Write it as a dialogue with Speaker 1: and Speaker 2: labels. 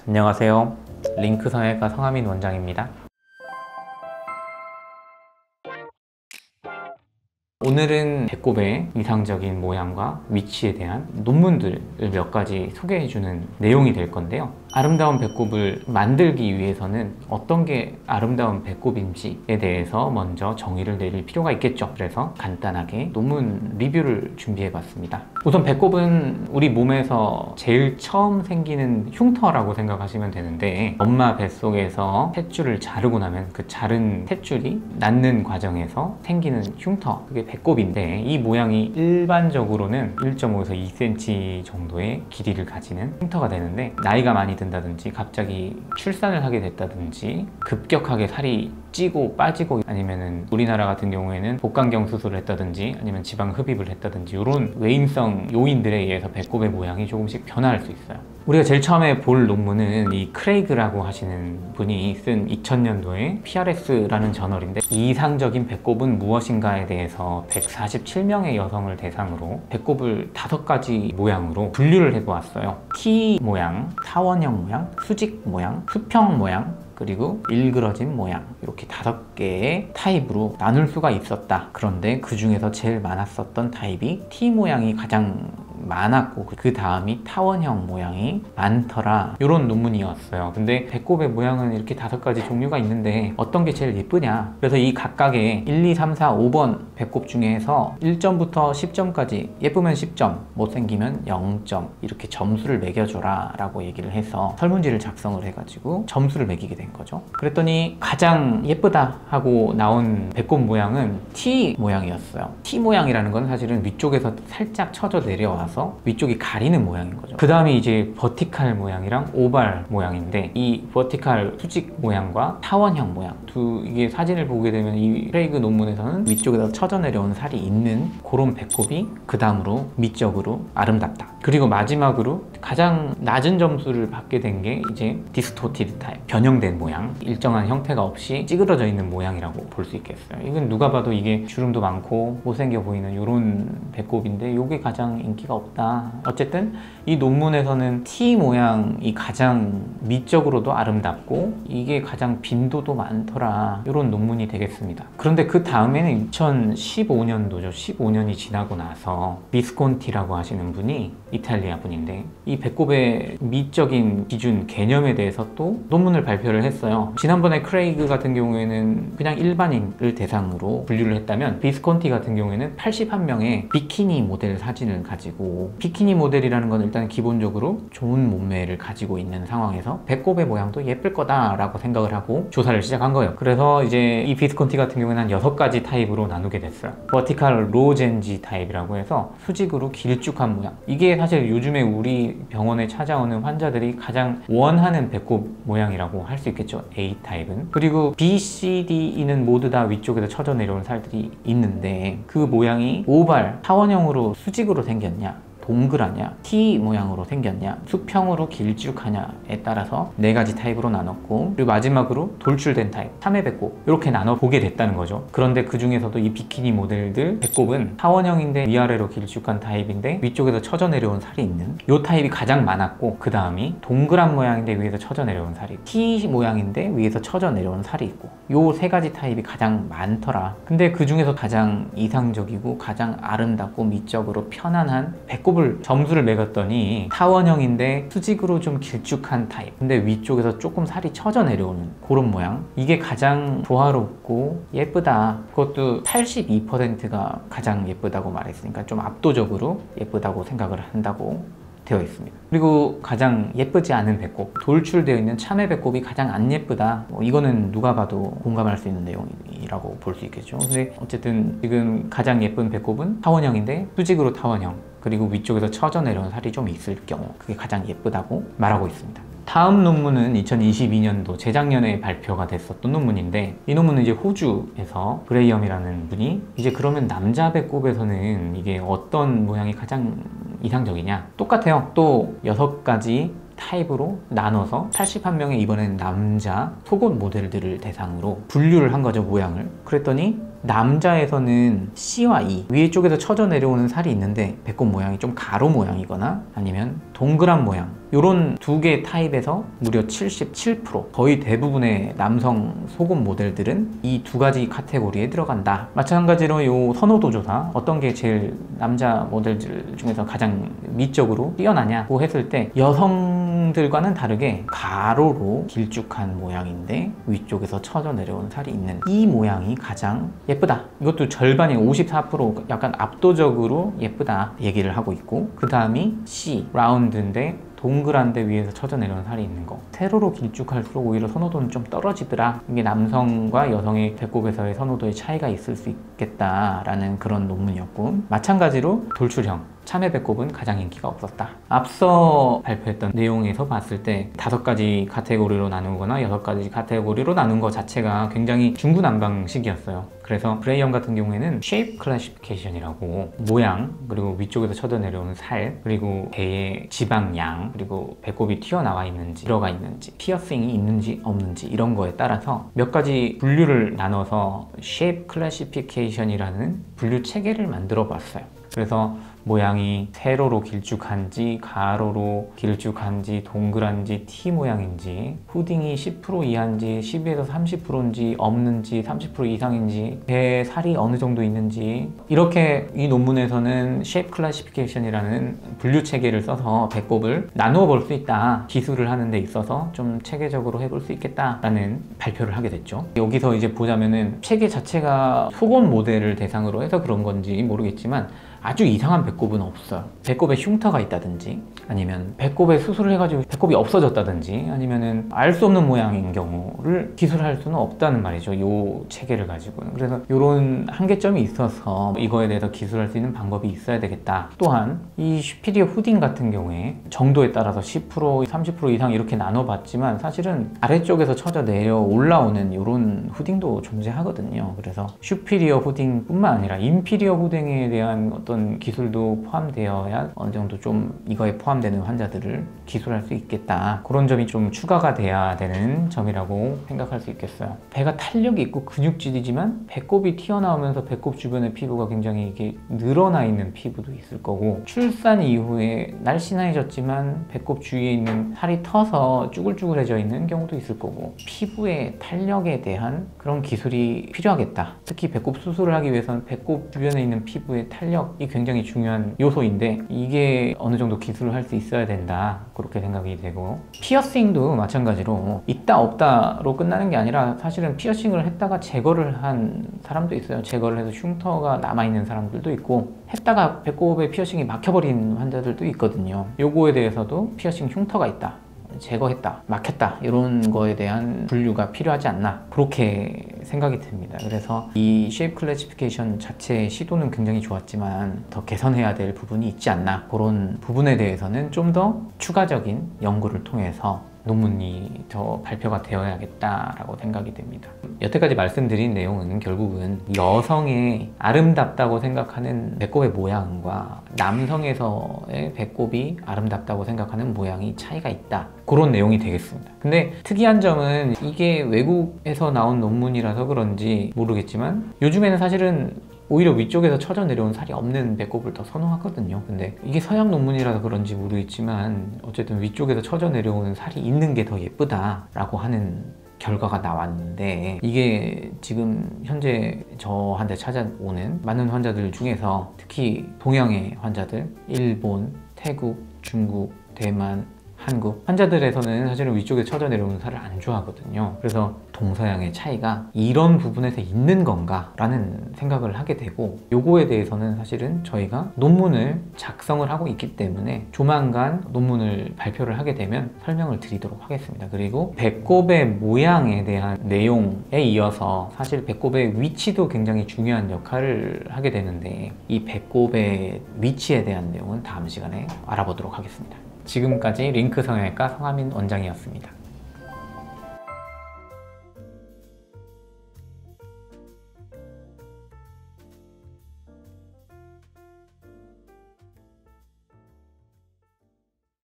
Speaker 1: 안녕하세요. 링크 성형외과 성하민 원장입니다. 오늘은 배꼽의 이상적인 모양과 위치에 대한 논문들을 몇 가지 소개해주는 내용이 될 건데요. 아름다운 배꼽을 만들기 위해서는 어떤 게 아름다운 배꼽인지에 대해서 먼저 정의를 내릴 필요가 있겠죠. 그래서 간단하게 논문 리뷰를 준비해 봤습니다. 우선 배꼽은 우리 몸에서 제일 처음 생기는 흉터라고 생각하시면 되는데, 엄마 뱃속에서 탯줄을 자르고 나면 그 자른 탯줄이 낳는 과정에서 생기는 흉터, 그게 배꼽인데, 이 모양이 일반적으로는 1.5에서 2cm 정도의 길이를 가지는 흉터가 되는데, 나이가 많이 든다든지 갑자기 출산을 하게 됐다든지 급격하게 살이 찌고 빠지고, 아니면은 우리나라 같은 경우에는 복강경 수술을 했다든지 아니면 지방 흡입을 했다든지 이런 외인성 요인들에 의해서 배꼽의 모양이 조금씩 변화할 수 있어요. 우리가 제일 처음에 볼 논문은 이 크레이그라고 하시는 분이 쓴 2000년도에 PRS라는 저널인데, 이상적인 배꼽은 무엇인가에 대해서 147명의 여성을 대상으로 배꼽을 5가지 모양으로 분류를 해보았어요. T 모양, 타원형 모양, 수직 모양, 수평 모양, 그리고 일그러진 모양, 이렇게 5개의 타입으로 나눌 수가 있었다. 그런데 그 중에서 제일 많았었던 타입이 T 모양이 가장 많았고, 그 다음이 타원형 모양이 많더라, 이런 논문이었어요. 근데 배꼽의 모양은 이렇게 5가지 종류가 있는데 어떤 게 제일 예쁘냐, 그래서 이 각각의 1, 2, 3, 4, 5번 배꼽 중에서 1점부터 10점까지 예쁘면 10점, 못생기면 0점, 이렇게 점수를 매겨줘라 라고 얘기를 해서 설문지를 작성을 해가지고 점수를 매기게 된 거죠. 그랬더니 가장 예쁘다 하고 나온 배꼽 모양은 T 모양이었어요. T 모양이라는 건 사실은 위쪽에서 살짝 쳐져 내려와서 위쪽이 가리는 모양인 거죠. 그 다음에 이제 버티칼 모양이랑 오발 모양인데, 이 버티칼 수직 모양과 타원형 모양, 이게 사진을 보게 되면 이 크레이그 논문에서는 위쪽에서 쳐져 내려온 살이 있는 그런 배꼽이 그 다음으로 미적으로 아름답다. 그리고 마지막으로 가장 낮은 점수를 받게 된 게 이제 디스토티드 타입, 변형된 모양, 일정한 형태가 없이 찌그러져 있는 모양이라고 볼 수 있겠어요. 이건 누가 봐도 이게 주름도 많고 못생겨 보이는 이런 배꼽인데, 이게 가장 인기가 없다. 어쨌든 이 논문에서는 T 모양이 가장 미적으로도 아름답고 이게 가장 빈도도 많더라, 이런 논문이 되겠습니다. 그런데 그 다음에는 2015년도죠. 15년이 지나고 나서 비스콘티라고 하시는 분이 이탈리아 분인데, 이 배꼽의 미적인 기준 개념에 대해서 또 논문을 발표를 했어요. 지난번에 크레이그 같은 경우에는 그냥 일반인을 대상으로 분류를 했다면, 비스콘티 같은 경우에는 81명의 비키니 모델 사진을 가지고, 비키니 모델이라는 건 일단 기본적으로 좋은 몸매를 가지고 있는 상황에서 배꼽의 모양도 예쁠 거다라고 생각을 하고 조사를 시작한 거예요. 그래서 이제 이 비스콘티 같은 경우에는 한 6가지 타입으로 나누게 됐어요. 버티칼 로젠지 타입이라고 해서 수직으로 길쭉한 모양, 이게 사실 요즘에 우리 병원에 찾아오는 환자들이 가장 원하는 배꼽 모양이라고 할 수 있겠죠, A 타입은. 그리고 B, C, D는 모두 다 위쪽에서 쳐져 내려온 살들이 있는데, 그 모양이 오발, 타원형으로 수직으로 생겼냐, 동그라냐, T 모양으로 생겼냐, 수평으로 길쭉하냐에 따라서 4가지 타입으로 나눴고, 그리고 마지막으로 돌출된 타입, 3회 배꼽, 이렇게 나눠보게 됐다는 거죠. 그런데 그 중에서도 이 비키니 모델들 배꼽은 타원형인데 위아래로 길쭉한 타입인데 위쪽에서 쳐져 내려온 살이 있는 이 타입이 가장 많았고, 그 다음이 동그란 모양인데 위에서 쳐져 내려온 살이 있고, T 모양인데 위에서 쳐져 내려온 살이 있고, 요 3가지 타입이 가장 많더라. 근데 그 중에서 가장 이상적이고 가장 아름답고 미적으로 편안한 배꼽 점수를 매겼더니, 타원형인데 수직으로 좀 길쭉한 타입, 근데 위쪽에서 조금 살이 쳐져 내려오는 그런 모양, 이게 가장 조화롭고 예쁘다. 그것도 82%가 가장 예쁘다고 말했으니까 좀 압도적으로 예쁘다고 생각을 한다고 되어 있습니다. 그리고 가장 예쁘지 않은 배꼽, 돌출되어 있는 참외 배꼽이 가장 안 예쁘다. 이거는 누가 봐도 공감할 수 있는 내용이라고 볼 수 있겠죠. 근데 어쨌든 지금 가장 예쁜 배꼽은 타원형인데 수직으로 타원형, 그리고 위쪽에서 쳐져 내려온 살이 좀 있을 경우, 그게 가장 예쁘다고 말하고 있습니다. 다음 논문은 2022년도 재작년에 발표가 됐었던 논문인데, 이 논문은 이제 호주에서 그레이엄이라는 분이 이제 그러면 남자 배꼽에서는 이게 어떤 모양이 가장 이상적이냐, 똑같아요. 또 6가지 타입으로 나눠서 81명의 이번엔 남자 속옷 모델들을 대상으로 분류를 한 거죠, 모양을. 그랬더니 남자에서는 C와 E 위에 쪽에서 쳐져 내려오는 살이 있는데 배꼽 모양이 좀 가로 모양이거나 아니면 동그란 모양, 이런 두 개 타입에서 무려 77%, 거의 대부분의 남성 속옷 모델들은 이 두 가지 카테고리에 들어간다. 마찬가지로 이 선호도 조사, 어떤 게 제일 남자 모델들 중에서 가장 미적으로 뛰어나냐고 했을 때 여성들과는 다르게 가로로 길쭉한 모양인데 위쪽에서 쳐져 내려오는 살이 있는 이 모양이 가장 예쁘다. 이것도 절반이 54% 약간 압도적으로 예쁘다 얘기를 하고 있고, 그 다음이 C, 라운드인데 동그란데 위에서 쳐져 내려오는 살이 있는 거. 세로로 길쭉할수록 오히려 선호도는 좀 떨어지더라. 이게 남성과 여성의 배꼽에서의 선호도의 차이가 있을 수 있겠다라는 그런 논문이었고, 마찬가지로 돌출형 참외 배꼽은 가장 인기가 없었다. 앞서 발표했던 내용에서 봤을 때 5가지 카테고리로 나누거나 6가지 카테고리로 나눈 것 자체가 굉장히 중구난방식이었어요. 그래서 브레이엄 같은 경우에는 쉐이프 클래시피케이션이라고 모양, 그리고 위쪽에서 쳐져 내려오는 살, 그리고 배의 지방량, 그리고 배꼽이 튀어나와 있는지 들어가 있는지 피어싱이 있는지 없는지 이런 거에 따라서 몇 가지 분류를 나눠서 쉐이프 클래시피케이션이라는 분류 체계를 만들어 봤어요. 그래서 모양이 세로로 길쭉한지 가로로 길쭉한지 동그란지 T 모양인지 후딩이 10% 이하인지 10에서 30%인지 없는지 30% 이상인지 배에 살이 어느 정도 있는지, 이렇게 이 논문에서는 쉐이프 클래시피케이션이라는 분류 체계를 써서 배꼽을 나누어 볼 수 있다, 기술을 하는 데 있어서 좀 체계적으로 해볼 수 있겠다라는 발표를 하게 됐죠. 여기서 이제 보자면은 체계 자체가 속옷 모델을 대상으로 해서 그런 건지 모르겠지만 아주 이상한 배꼽은 없어요. 배꼽에 흉터가 있다든지 아니면 배꼽에 수술을 해가지고 배꼽이 없어졌다든지 아니면은 알 수 없는 모양인 경우를 기술할 수는 없다는 말이죠, 이 체계를 가지고는. 그래서 이런 한계점이 있어서 이거에 대해서 기술할 수 있는 방법이 있어야 되겠다. 또한 이 슈피리어 후딩 같은 경우에 정도에 따라서 10%, 30% 이상 이렇게 나눠봤지만 사실은 아래쪽에서 쳐져 내려 올라오는 이런 후딩도 존재하거든요. 그래서 슈피리어 후딩 뿐만 아니라 인피리어 후딩에 대한 어떤 기술도 포함되어야 어느 정도 좀 이거에 포함되는 환자들을 기술할 수 있겠다. 그런 점이 좀 추가가 돼야 되는 점이라고 생각할 수 있겠어요. 배가 탄력이 있고 근육질이지만 배꼽이 튀어나오면서 배꼽 주변의 피부가 굉장히 이게 늘어나 있는 피부도 있을 거고, 출산 이후에 날씬해졌지만 배꼽 주위에 있는 살이 터서 쭈글쭈글해져 있는 경우도 있을 거고, 피부의 탄력에 대한 그런 기술이 필요하겠다. 특히 배꼽 수술을 하기 위해서는 배꼽 주변에 있는 피부의 탄력이 굉장히 중요한 요소인데 이게 어느 정도 기술을 할 수 있어야 된다, 그렇게 생각이 되고, 피어싱도 마찬가지로 있다 없다로 끝나는 게 아니라 사실은 피어싱을 했다가 제거를 한 사람도 있어요. 제거를 해서 흉터가 남아있는 사람들도 있고 했다가 배꼽에 피어싱이 막혀버린 환자들도 있거든요. 요거에 대해서도 피어싱 흉터가 있다, 제거했다, 막혔다, 이런 거에 대한 분류가 필요하지 않나, 그렇게 생각이 듭니다. 그래서 이 쉐이프 클래시피케이션 자체의 시도는 굉장히 좋았지만 더 개선해야 될 부분이 있지 않나, 그런 부분에 대해서는 좀 더 추가적인 연구를 통해서 논문이 더 발표가 되어야겠다라고 생각이 됩니다. 여태까지 말씀드린 내용은 결국은 여성의 아름답다고 생각하는 배꼽의 모양과 남성에서의 배꼽이 아름답다고 생각하는 모양이 차이가 있다, 그런 내용이 되겠습니다. 근데 특이한 점은 이게 외국에서 나온 논문이라서 그런지 모르겠지만 요즘에는 사실은 오히려 위쪽에서 쳐져 내려온 살이 없는 배꼽을 더 선호하거든요. 근데 이게 서양 논문이라서 그런지 모르겠지만 어쨌든 위쪽에서 쳐져 내려오는 살이 있는 게 더 예쁘다라고 하는 결과가 나왔는데, 이게 지금 현재 저한테 찾아오는 많은 환자들 중에서 특히 동양의 환자들, 일본, 태국, 중국, 대만, 한국 환자들에서는 사실은 위쪽에 쳐져 내려오는 살을 안 좋아하거든요. 그래서 동서양의 차이가 이런 부분에서 있는 건가 라는 생각을 하게 되고, 요거에 대해서는 사실은 저희가 논문을 작성을 하고 있기 때문에 조만간 논문을 발표를 하게 되면 설명을 드리도록 하겠습니다. 그리고 배꼽의 모양에 대한 내용에 이어서 사실 배꼽의 위치도 굉장히 중요한 역할을 하게 되는데 이 배꼽의 위치에 대한 내용은 다음 시간에 알아보도록 하겠습니다. 지금까지 링크 성형외과 성하민 원장이었습니다.